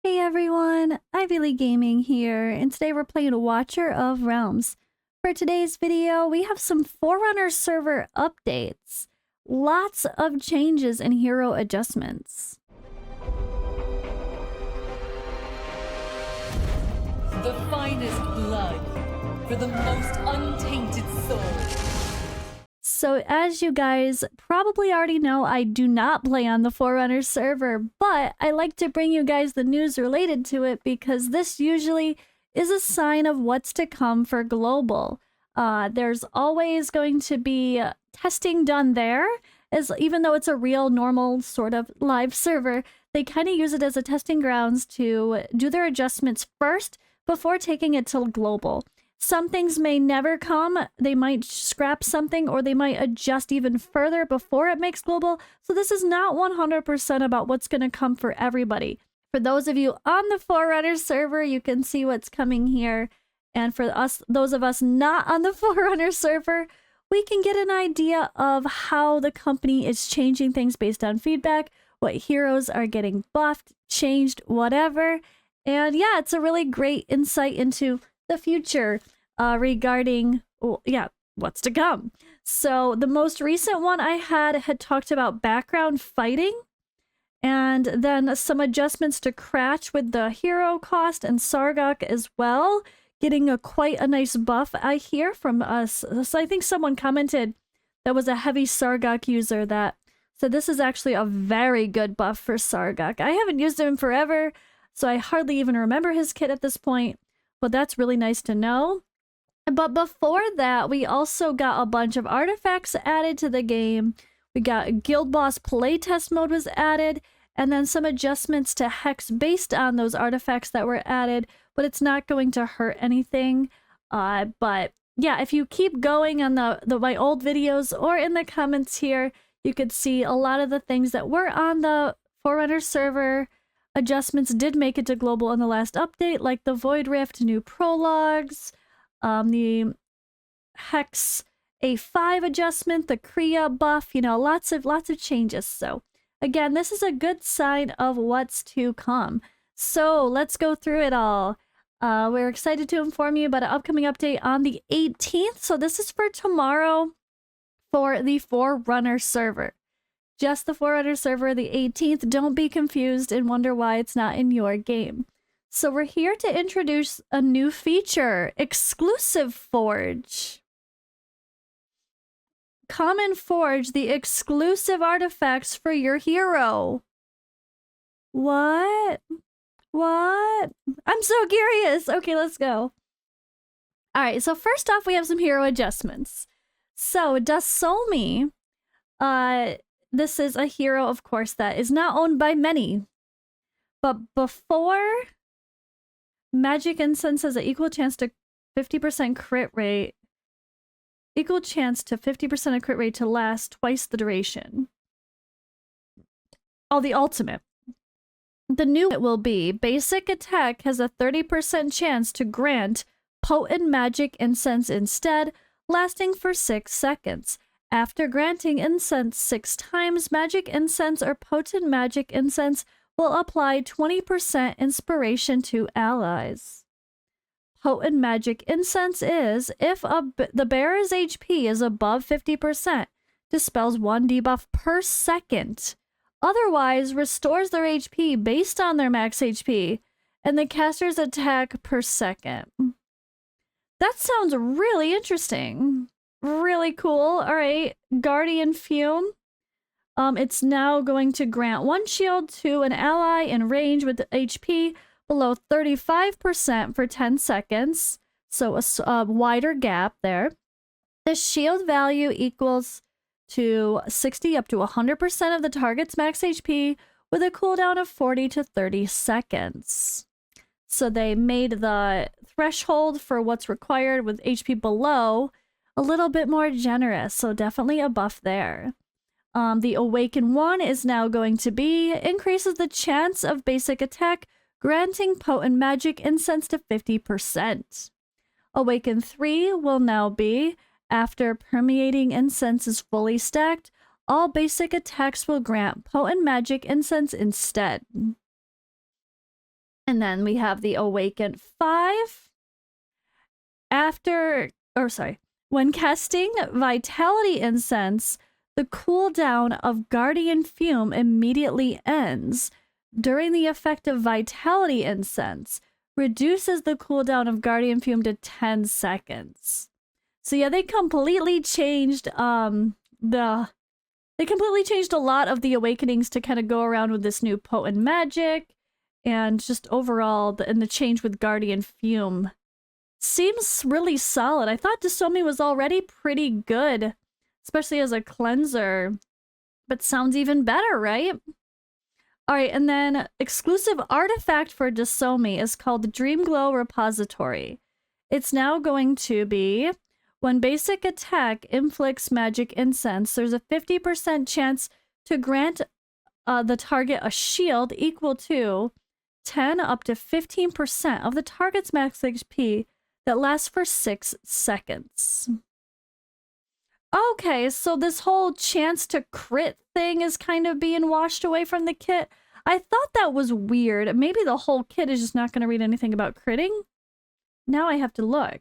Hey everyone, Ivy Gaming here, and today we're playing Watcher of Realms. For today's video, we have some Forerunner Server updates. Lots of changes and hero adjustments. The finest blood for the most untainted soul. So as you guys probably already know, I do not play on the Forerunner server, but I like to bring you guys the news related to it because this usually is a sign of what's to come for global. There's always going to be testing done there, as even though it's a real normal sort of live server, they kind of use it as a testing grounds to do their adjustments first before taking it to global. Some things may never come, they might scrap something, or they might adjust even further before it makes global. So this is not 100% about what's going to come for everybody. For those of you on the Forerunner server, you can see what's coming here. And for us, those of us not on the Forerunner server, we can get an idea of how the company is changing things based on feedback, what heroes are getting buffed, changed, whatever. And yeah, it's a really great insight into the future regarding, what's to come. So the most recent one I had talked about background fighting, and then some adjustments to Cratch with the hero cost and Sargok as well, getting quite a nice buff I hear from us. So I think someone commented that was a heavy Sargok user that said this is actually a very good buff for Sargok. I haven't used him in forever, so I hardly even remember his kit at this point, but that's really nice to know. But before that, we also got a bunch of artifacts added to the game. We got Guild Boss playtest mode was added, and then some adjustments to Hex based on those artifacts that were added, but it's not going to hurt anything. But yeah, if you keep going on my old videos or in the comments here, you could see a lot of the things that were on the Forerunner server. Adjustments did make it to global in the last update, like the Void Rift, new prologues, the Hex A5 adjustment, the Kriya buff, lots of changes. So again, this is a good sign of what's to come. So let's go through it all. We're excited to inform you about an upcoming update on the 18th. So this is for tomorrow for the Forerunner server. Just the Forerunner server, the 18th. Don't be confused and wonder why it's not in your game. So we're here to introduce a new feature, Exclusive Forge. Come and forge the exclusive artifacts for your hero. What? What? I'm so curious. Okay, let's go. All right, so first off, we have some hero adjustments. So Dasomi, this is a hero, of course, that is not owned by many. But before, Magic Incense has an equal chance to 50% crit rate. Equal chance to 50% of crit rate to last twice the duration. Oh, the ultimate. The new it will be, basic attack has a 30% chance to grant potent magic incense instead, lasting for 6 seconds. After granting incense 6 times, magic incense or potent magic incense will apply 20% inspiration to allies. Potent magic incense is, if the bearer's HP is above 50%, dispels 1 debuff per second. Otherwise, restores their HP based on their max HP, and the caster's attack per second. That sounds really interesting. Really cool. All right, Guardian Fume. It's now going to grant 1 shield to an ally in range with HP below 35% for 10 seconds. So a wider gap there. The shield value equals to 60 up to 100% of the target's max HP with a cooldown of 40 to 30 seconds. So they made the threshold for what's required with HP below a little bit more generous, so definitely a buff there. The Awaken 1 is now going to be, increases the chance of basic attack, granting potent magic incense to 50%. Awaken 3 will now be, after permeating incense is fully stacked, all basic attacks will grant potent magic incense instead. And then we have the Awaken 5. When casting Vitality Incense, the cooldown of Guardian Fume immediately ends. During the effect of Vitality Incense, reduces the cooldown of Guardian Fume to 10 seconds. So yeah, they completely changed they completely changed a lot of the awakenings to kind of go around with this new potent magic, and just overall the change with Guardian Fume seems really solid. I thought Desomi was already pretty good, especially as a cleanser, but sounds even better, right? All right, and then exclusive artifact for Desomi is called the Dream Glow Repository. It's now going to be, when basic attack inflicts magic incense, there's a 50% chance to grant the target a shield equal to 10 up to 15% of the target's max HP that lasts for 6 seconds. Okay, so this whole chance to crit thing is kind of being washed away from the kit. I thought that was weird. Maybe the whole kit is just not going to read anything about critting. Now I have to look.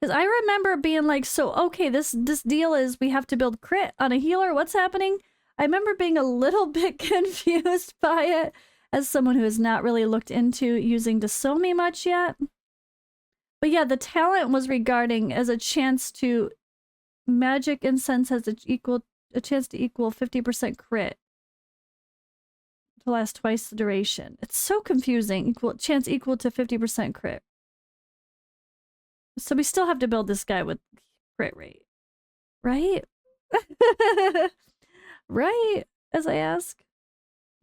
Because I remember being like, so okay, this deal is we have to build crit on a healer. What's happening? I remember being a little bit confused by it as someone who has not really looked into using Desomi much yet. But yeah, the talent was regarding as a chance to magic incense has a chance to equal 50% crit to last twice the duration. It's so confusing. Chance equal to 50% crit. So we still have to build this guy with crit rate, right? Right? As I ask.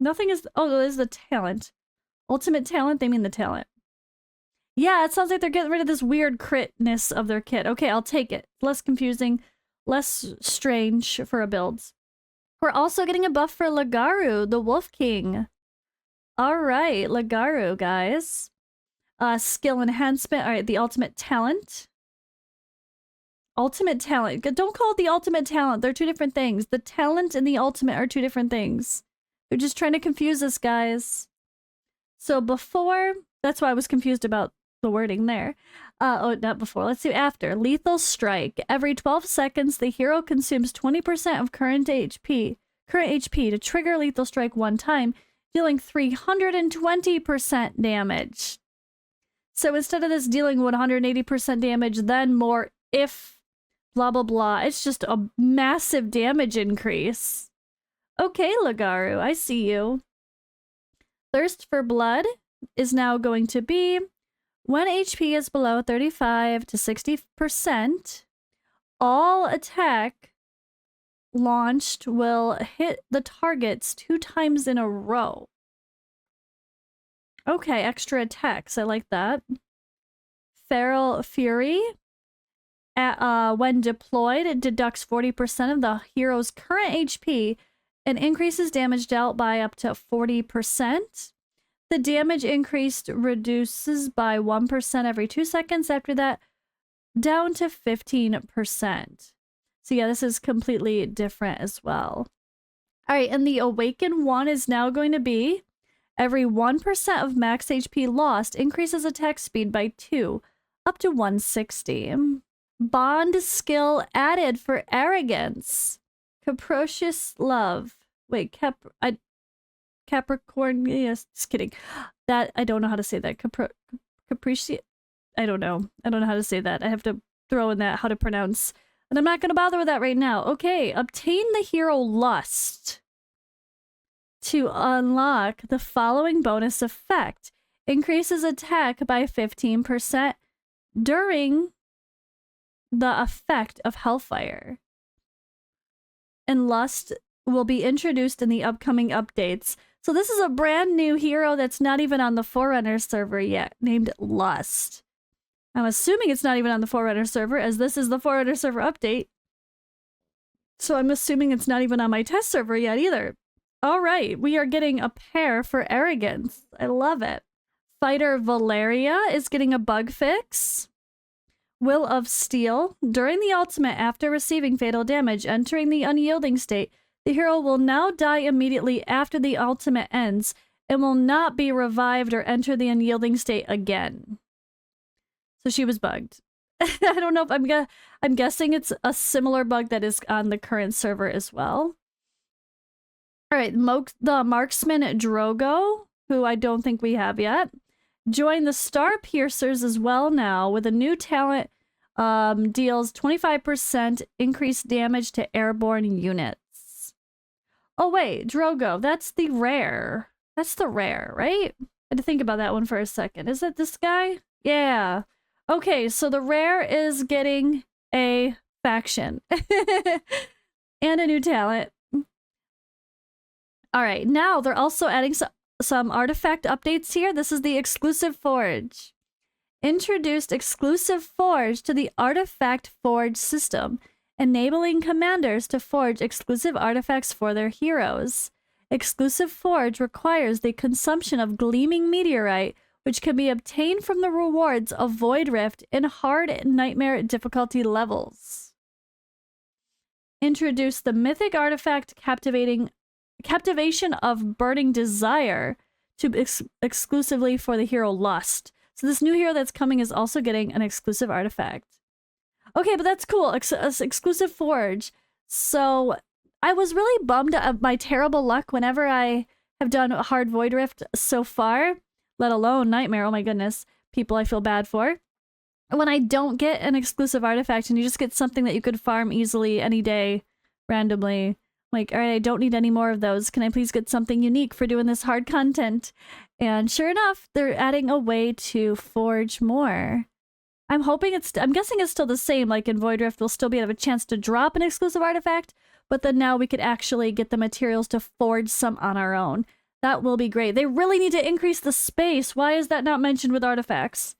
Nothing is. Oh, there's the talent. Ultimate talent. They mean the talent. Yeah, it sounds like they're getting rid of this weird critness of their kit. Okay, I'll take it. Less confusing, less strange for a build. We're also getting a buff for Lagaru, the Wolf King. All right, Lagaru, guys. Skill enhancement. All right, the ultimate talent. Ultimate talent. Don't call it the ultimate talent. They're two different things. The talent and the ultimate are two different things. They're just trying to confuse us, guys. So before, that's why I was confused about the wording there. Oh, not before. Let's do after. Lethal Strike. Every 12 seconds, the hero consumes 20% of current HP to trigger Lethal Strike one time, dealing 320% damage. So instead of this dealing 180% damage, then more if blah blah blah, it's just a massive damage increase. Okay, Lagaru, I see you. Thirst for Blood is now going to be when HP is below 35 to 60%, all attack launched will hit the targets 2 times in a row. Okay, extra attacks. I like that. Feral Fury. When deployed, it deducts 40% of the hero's current HP and increases damage dealt by up to 40%. The damage increased reduces by 1% every 2 seconds after that, down to 15%. So yeah, this is completely different as well. All right, and the Awaken 1 is now going to be every 1% of max HP lost increases attack speed by 2, up to 160. Bond skill added for Arrogance. Capricious Love. Wait, Capricorn, yes, just kidding. That, I don't know how to say that. Capricious, I don't know how to say that. I have to throw in that how to pronounce. And I'm not going to bother with that right now. Okay, obtain the hero Lust to unlock the following bonus effect. Increases attack by 15% during the effect of Hellfire. And Lust will be introduced in the upcoming updates. So this is a brand new hero that's not even on the Forerunner server yet, named Lust. I'm assuming it's not even on the Forerunner server, as this is the Forerunner server update. So I'm assuming it's not even on my test server yet either. All right, we are getting a pair for Arrogance. I love it. Fighter Valeria is getting a bug fix. Will of Steel. During the ultimate, after receiving fatal damage, entering the unyielding state, the hero will now die immediately after the ultimate ends and will not be revived or enter the unyielding state again. So she was bugged. I don't know if I'm guessing it's a similar bug that is on the current server as well. All right, the marksman Drogo, who I don't think we have yet, joined the Star Piercers as well now with a new talent. Deals 25% increased damage to airborne units. Oh wait, Drogo, that's the rare. That's the rare, right? I had to think about that one for a second. Is that this guy? Yeah. Okay, so the rare is getting a faction. And a new talent. All right, now they're also adding some artifact updates here. This is the exclusive forge. Introduced exclusive forge to the artifact forge system, enabling commanders to forge exclusive artifacts for their heroes. Exclusive forge requires the consumption of gleaming meteorite, which can be obtained from the rewards of Void Rift in hard nightmare difficulty levels. Introduced the mythic artifact captivation of burning desire to exclusively for the hero Lust. So this new hero that's coming is also getting an exclusive artifact. Okay, but that's cool. Exclusive forge. So I was really bummed at my terrible luck whenever I have done a hard Void Rift so far, let alone Nightmare. Oh my goodness. People I feel bad for. When I don't get an exclusive artifact and you just get something that you could farm easily any day, randomly. Like, all right, I don't need any more of those. Can I please get something unique for doing this hard content? And sure enough, they're adding a way to forge more. I'm guessing it's still the same. Like in Void Rift, we'll still be able to have a chance to drop an exclusive artifact, but then now we could actually get the materials to forge some on our own. That will be great. They really need to increase the space. Why is that not mentioned with artifacts?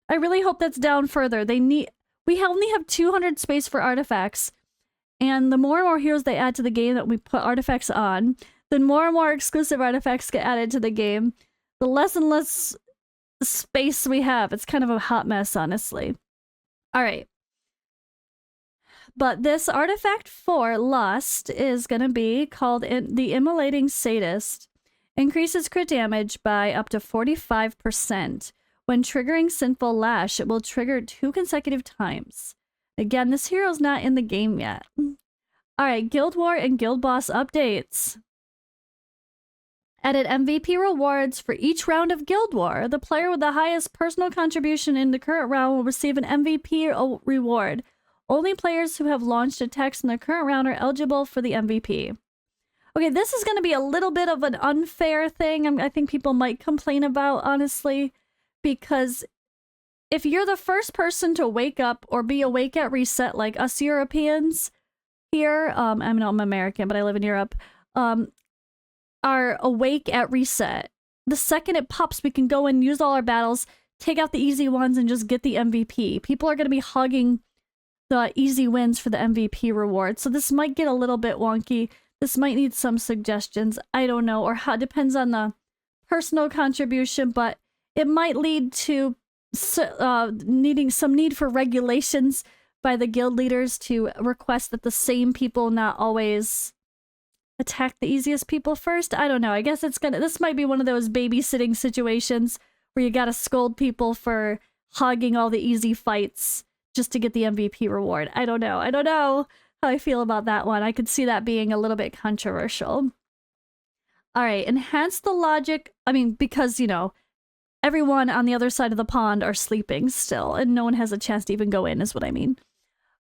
I really hope that's down further. We only have 200 space for artifacts. And the more and more heroes they add to the game that we put artifacts on, then more and more exclusive artifacts get added to the game. The less and less space we have. It's kind of a hot mess, honestly. All right. But this artifact for Lust is going to be called the Immolating Sadist. Increases crit damage by up to 45%. When triggering Sinful Lash, it will trigger 2 consecutive times. Again, this hero's not in the game yet. Alright, Guild War and Guild Boss updates. Added MVP rewards for each round of Guild War. The player with the highest personal contribution in the current round will receive an MVP reward. Only players who have launched attacks in the current round are eligible for the MVP. Okay, this is going to be a little bit of an unfair thing I think people might complain about, honestly, because if you're the first person to wake up or be awake at reset, like us Europeans here, I'm American, but I live in Europe, are awake at reset. The second it pops, we can go and use all our battles, take out the easy ones, and just get the MVP. People are going to be hogging the easy wins for the MVP reward, so this might get a little bit wonky. This might need some suggestions. I don't know, or how depends on the personal contribution, but it might lead to needing some need for regulations by the guild leaders to request that the same people not always attack the easiest people first. I don't know. I guess this might be one of those babysitting situations where you gotta scold people for hogging all the easy fights just to get the MVP reward. I don't know. I don't know how I feel about that one. I could see that being a little bit controversial. All right, enhance the logic. I mean, because, you know, everyone on the other side of the pond are sleeping still, and no one has a chance to even go in, is what I mean.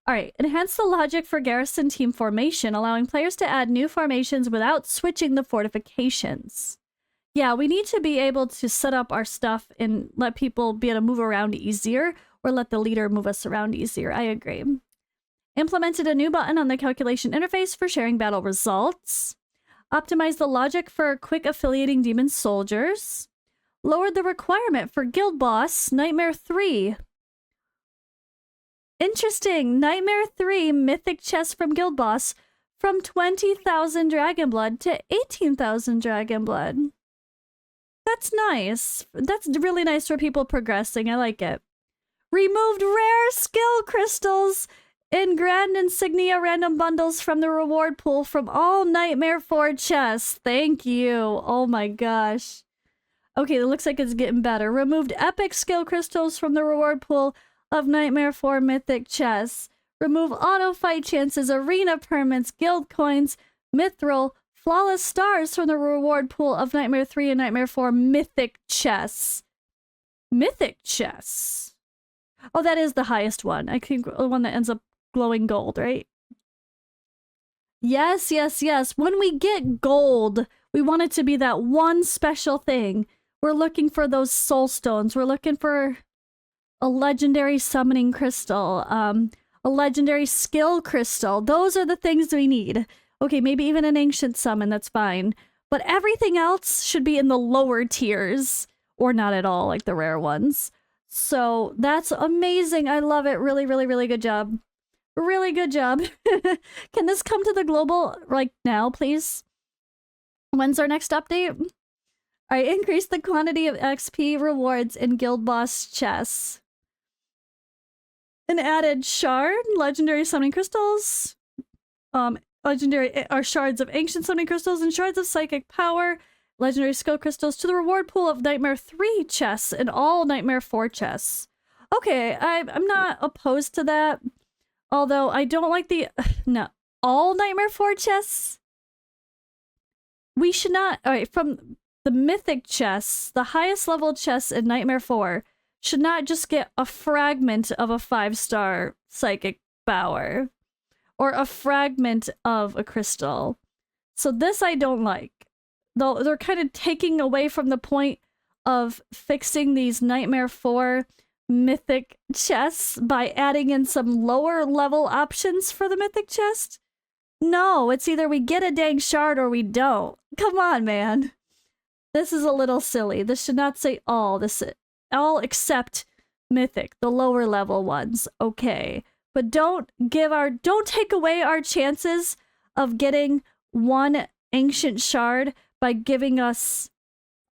All right, enhance the logic for garrison team formation, allowing players to add new formations without switching the fortifications. Yeah, we need to be able to set up our stuff and let people be able to move around easier, or let the leader move us around easier. I agree. Implemented a new button on the calculation interface for sharing battle results. Optimized the logic for quick affiliating demon soldiers. Lowered the requirement for Guild Boss Nightmare 3. Interesting. Nightmare 3 Mythic Chest from Guild Boss from 20,000 Dragon Blood to 18,000 Dragon Blood. That's nice. That's really nice for people progressing. I like it. Removed rare skill crystals in Grand Insignia random bundles from the reward pool from all Nightmare 4 chests. Thank you. Oh my gosh. Okay, it looks like it's getting better. Removed epic skill crystals from the reward pool of Nightmare 4 mythic chests. Remove auto fight chances, arena permits, guild coins, mithril, flawless stars from the reward pool of Nightmare 3 and Nightmare 4 mythic chests. Mythic chests. Oh, that is the highest one. I think the one that ends up glowing gold, right? Yes, yes, yes. When we get gold, we want it to be that one special thing. We're looking for those soul stones. We're looking for a legendary summoning crystal, a legendary skill crystal. Those are the things we need. Okay, maybe even an ancient summon, that's fine. But everything else should be in the lower tiers, or not at all, like the rare ones. So that's amazing. I love it. Really, really, really good job. Really good job. Can this come to the global right now, please? When's our next update? All right, increase the quantity of XP rewards in guild boss chests. An added shard, legendary summoning crystals, legendary or shards of ancient summoning crystals and shards of psychic power, legendary skill crystals to the reward pool of Nightmare 3 chests and all Nightmare 4 chests. Okay, I'm not opposed to that. Although I don't like the no, all Nightmare 4 chests. We should not, all right, from the mythic chests, the highest level chests in Nightmare 4 should not just get a fragment of a 5-star psychic power or a fragment of a crystal. So this I don't like. Though they're kind of taking away from the point of fixing these Nightmare 4 mythic chests by adding in some lower level options for the mythic chest. No, it's either we get a dang shard or we don't. Come on, man. This is a little silly. This should not say all. This all except mythic, the lower level ones. Okay. But don't take away our chances of getting one ancient shard by giving us,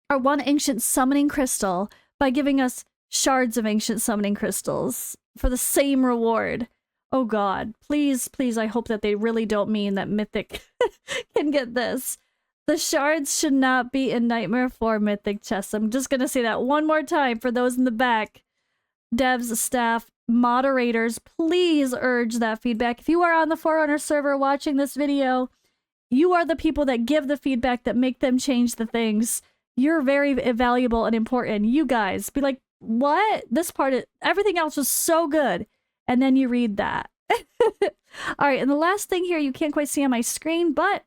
or one ancient summoning crystal by giving us shards of ancient summoning crystals for the same reward. Oh god, please, please, I hope that they really don't mean that Mythic can get this. The shards should not be in Nightmare 4 Mythic chests. I'm just gonna say that one more time for those in the back. Devs, staff, moderators, please urge that feedback. If you are on the Forerunner server watching this video, you are the people that give the feedback that make them change the things. You're very valuable and important. You guys be like, what? This part, everything else was so good. And then you read that. All right, and the last thing here you can't quite see on my screen, but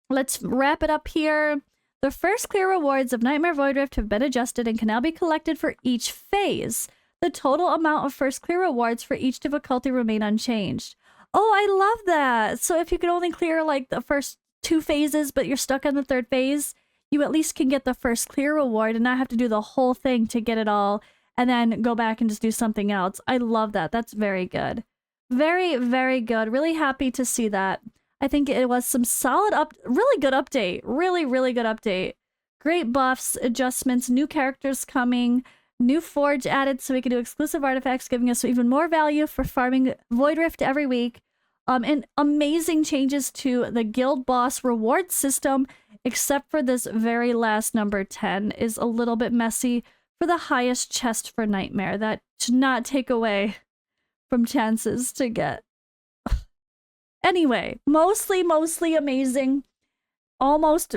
let's wrap it up here. The first clear rewards of Nightmare Void Rift have been adjusted and can now be collected for each phase. The total amount of first clear rewards for each difficulty remain unchanged. Oh, I love that. So if you could only clear like the first 2 phases, but you're stuck on the 3rd phase, you at least can get the first clear reward and not have to do the whole thing to get it all and then go back and just do something else. I love that. That's very good. Very, very good. Really happy to see that. I think it was some solid really good update. Really, really good update. Great buffs, adjustments, new characters coming, new forge added so we can do exclusive artifacts, giving us even more value for farming Void Rift every week. And amazing changes to the guild boss reward system, except for this very last number 10 is a little bit messy for the highest chest for Nightmare. That should not take away from chances to get. Anyway, mostly amazing. Almost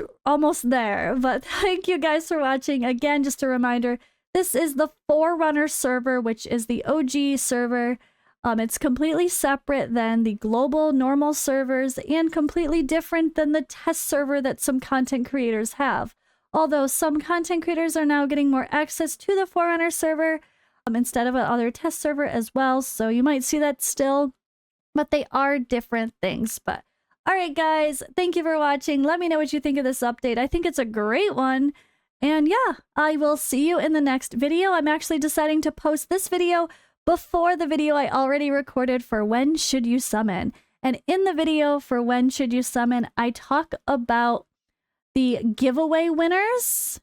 there. But thank you guys for watching. Again, just a reminder, this is the Forerunner server, which is the OG server. It's completely separate than the global normal servers and completely different than the test server that some content creators have. Although some content creators are now getting more access to the Forerunner server instead of another test server as well. So you might see that still, but they are different things. But all right, guys, thank you for watching. Let me know what you think of this update. I think it's a great one. And yeah, I will see you in the next video. I'm actually deciding to post this video before the video I already recorded for When Should You Summon. And in the video for When Should You Summon, I talk about the giveaway winners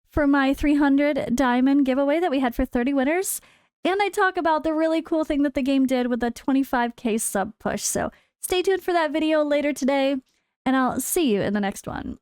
for my 300 diamond giveaway that we had for 30 winners. And I talk about the really cool thing that the game did with the 25k sub push. So stay tuned for that video later today, and I'll see you in the next one.